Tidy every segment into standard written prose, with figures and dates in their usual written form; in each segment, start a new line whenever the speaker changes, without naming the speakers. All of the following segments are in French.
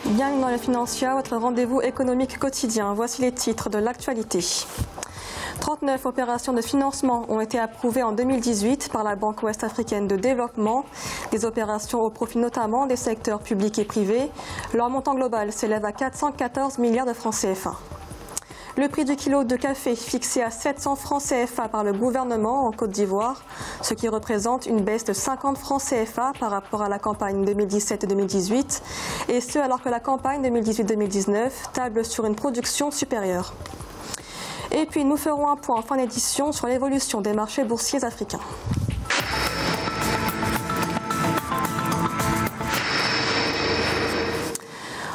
Bienvenue dans le Financial, votre rendez-vous économique quotidien. Voici les titres de l'actualité. 39 opérations de financement ont été approuvées en 2018 par la Banque ouest-africaine de développement. Des opérations au profit notamment des secteurs publics et privés. Leur montant global s'élève à 414 milliards de francs CFA. Le prix du kilo de café fixé à 700 francs CFA par le gouvernement en Côte d'Ivoire, ce qui représente une baisse de 50 francs CFA par rapport à la campagne 2017-2018, et ce alors que la campagne 2018-2019 table sur une production supérieure. Et puis nous ferons un point en fin d'édition sur l'évolution des marchés boursiers africains.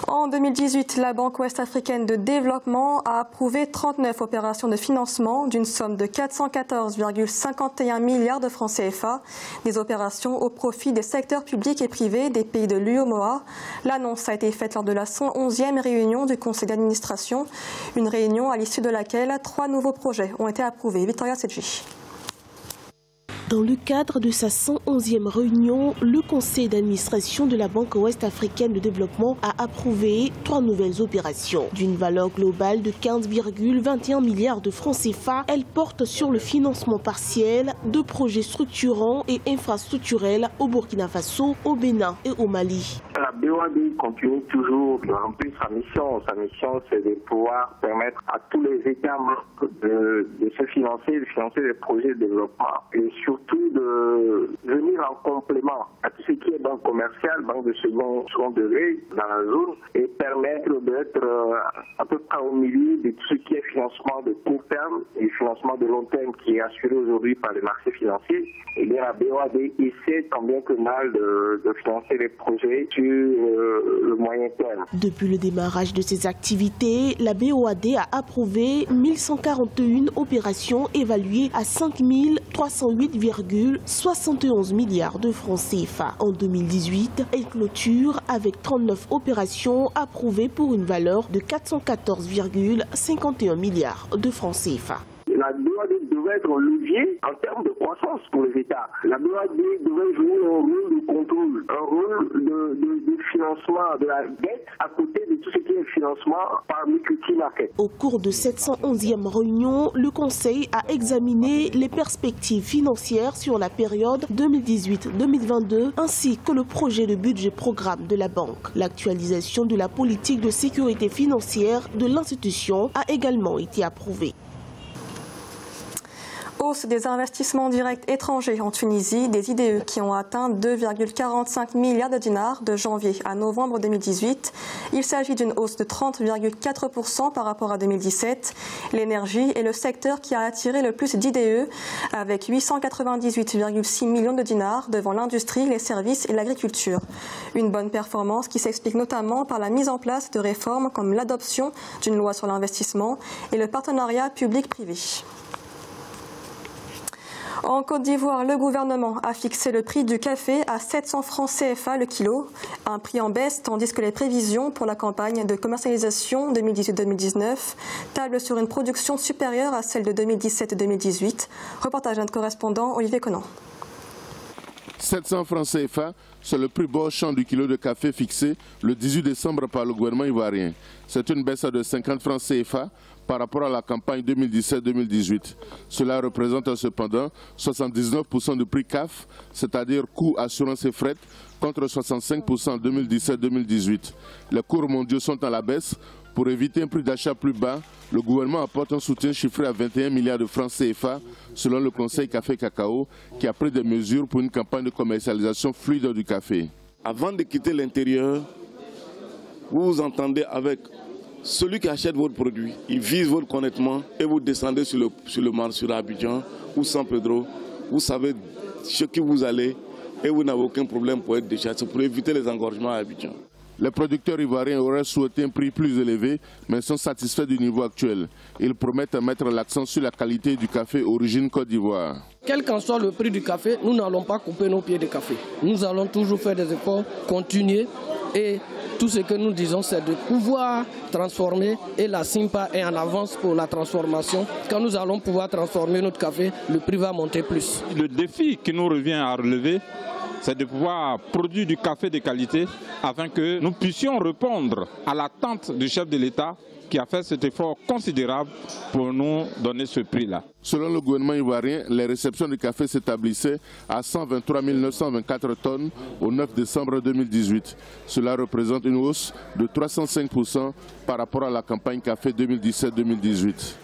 En 2018, la Banque ouest-africaine de développement a approuvé 39 opérations de financement d'une somme de 414,51 milliards de francs CFA, des opérations au profit des secteurs publics et privés des pays de l'UEMOA. L'annonce a été faite lors de la 111e réunion du conseil d'administration, une réunion à l'issue de laquelle 3 nouveaux projets ont été approuvés. Victoria Sedji.
Dans le cadre de sa 111e réunion, le conseil d'administration de la Banque ouest-africaine de développement a approuvé 3 nouvelles opérations. D'une valeur globale de 15,21 milliards de francs CFA, elles portent sur le financement partiel de projets structurants et infrastructurels au Burkina Faso, au Bénin et au Mali.
La BOAD continue toujours de remplir sa mission. Sa mission, c'est de pouvoir permettre à tous les États membres de se financer, de financer des projets de développement. Et surtout de venir en complément à tout ce qui est banque commerciale, banque de second degré dans la zone, et permettre d'être à peu près au milieu de tout ce qui est financement de court terme et financement de long terme qui est assuré aujourd'hui par les marchés financiers. Et bien la BOAD essaie tant bien que mal de financer les projets sur le moyen terme.
Depuis le démarrage de ces activités, la BOAD a approuvé 1141 opérations évaluées à 5308,71 milliards de francs CFA. En 2018, elle clôture avec 39 opérations approuvées pour une valeur de 414,51 milliards de francs CFA.
La BOAD devait être un levier en termes de croissance pour les États. La BOAD devait jouer un rôle de contrôle, un rôle de financement de la dette à côté de tout ce qui est financement par l'equity market.
Au cours de cette 111e réunion, le Conseil a examiné les perspectives financières sur la période 2018-2022 ainsi que le projet de budget programme de la banque. L'actualisation de la politique de sécurité financière de l'institution a également été approuvée.
Hausse des investissements directs étrangers en Tunisie, des IDE qui ont atteint 2,45 milliards de dinars de janvier à novembre 2018. Il s'agit d'une hausse de 30,4% par rapport à 2017. L'énergie est le secteur qui a attiré le plus d'IDE avec 898,6 millions de dinars devant l'industrie, les services et l'agriculture. Une bonne performance qui s'explique notamment par la mise en place de réformes comme l'adoption d'une loi sur l'investissement et le partenariat public-privé. En Côte d'Ivoire, le gouvernement a fixé le prix du café à 700 francs CFA le kilo, un prix en baisse tandis que les prévisions pour la campagne de commercialisation 2018-2019 tablent sur une production supérieure à celle de 2017-2018. Reportage de notre correspondant Olivier Conan.
700 francs CFA, c'est le plus bas champ du kilo de café fixé le 18 décembre par le gouvernement ivoirien. C'est une baisse de 50 francs CFA par rapport à la campagne 2017-2018. Cela représente cependant 79% du prix CAF, c'est-à-dire coût, assurance et fret, contre 65% en 2017-2018. Les cours mondiaux sont à la baisse. Pour éviter un prix d'achat plus bas, le gouvernement apporte un soutien chiffré à 21 milliards de francs CFA, selon le Conseil Café Cacao, qui a pris des mesures pour une campagne de commercialisation fluide du café.
Avant de quitter l'intérieur, vous vous entendez avec celui qui achète votre produit. Il vise votre honnêtement et vous descendez sur le marché, sur Abidjan ou San Pedro. Vous savez chez qui vous allez et vous n'avez aucun problème pour être déchargé. C'est pour éviter les engorgements à Abidjan.
Les producteurs ivoiriens auraient souhaité un prix plus élevé, mais sont satisfaits du niveau actuel. Ils promettent mettre l'accent sur la qualité du café origine Côte d'Ivoire.
Quel qu'en soit le prix du café, nous n'allons pas couper nos pieds de café. Nous allons toujours faire des efforts, continuer, et tout ce que nous disons, c'est de pouvoir transformer, et la SIMPA est en avance pour la transformation. Quand nous allons pouvoir transformer notre café, le prix va monter plus.
Le défi qui nous revient à relever, c'est de pouvoir produire du café de qualité afin que nous puissions répondre à l'attente du chef de l'État qui a fait cet effort considérable pour nous donner ce prix-là.
Selon le gouvernement ivoirien, les réceptions de café s'établissaient à 123 924 tonnes au 9 décembre 2018. Cela représente une hausse de 305% par rapport à la campagne café 2017-2018.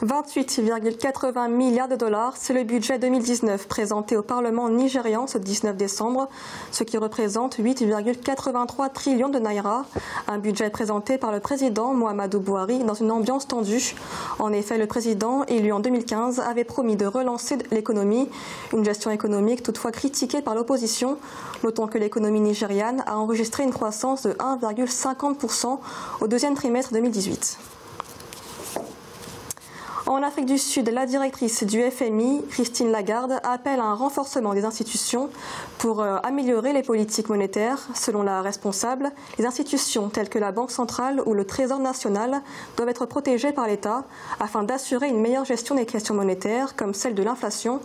28,80 milliards de dollars, c'est le budget 2019 présenté au Parlement nigérian ce 19 décembre, ce qui représente 8,83 trillions de naira. Un budget présenté par le président Muhammadu Buhari dans une ambiance tendue. En effet, le président, élu en 2015, avait promis de relancer l'économie, une gestion économique toutefois critiquée par l'opposition. Notons que l'économie nigériane a enregistré une croissance de 1,50% au deuxième trimestre 2018. En Afrique du Sud, la directrice du FMI, Christine Lagarde, appelle à un renforcement des institutions pour améliorer les politiques monétaires. Selon la responsable, les institutions telles que la Banque centrale ou le Trésor national doivent être protégées par l'État afin d'assurer une meilleure gestion des questions monétaires comme celle de l'inflation,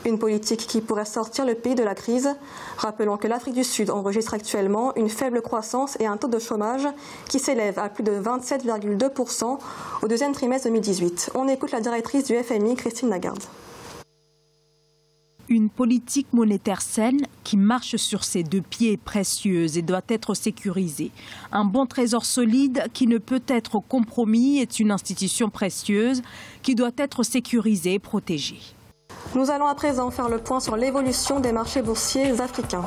une politique qui pourrait sortir le pays de la crise. Rappelons que l'Afrique du Sud enregistre actuellement une faible croissance et un taux de chômage qui s'élève à plus de 27,2% au deuxième trimestre 2018. On écoute la directrice du FMI, Christine Lagarde.
Une politique monétaire saine qui marche sur ses deux pieds est précieuse et doit être sécurisée. Un bon trésor solide qui ne peut être compromis est une institution précieuse qui doit être sécurisée et protégée.
Nous allons à présent faire le point sur l'évolution des marchés boursiers africains.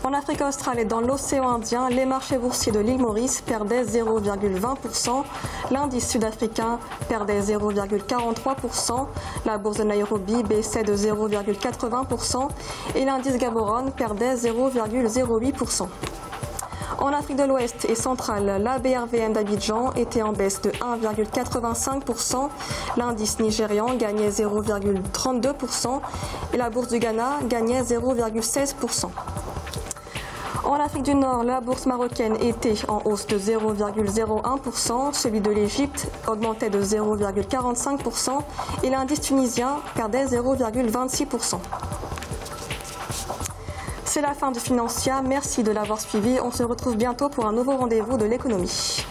En Afrique australe et dans l'océan Indien, les marchés boursiers de l'île Maurice perdaient 0,20%, l'indice sud-africain perdait 0,43%, la bourse de Nairobi baissait de 0,80% et l'indice Gaborone perdait 0,08%. En Afrique de l'Ouest et centrale, la BRVM d'Abidjan était en baisse de 1,85%, l'indice nigérian gagnait 0,32% et la bourse du Ghana gagnait 0,16%. En Afrique du Nord, la bourse marocaine était en hausse de 0,01%, celui de l'Égypte augmentait de 0,45% et l'indice tunisien perdait 0,26%. C'est la fin du Financia. Merci de l'avoir suivi. On se retrouve bientôt pour un nouveau rendez-vous de l'économie.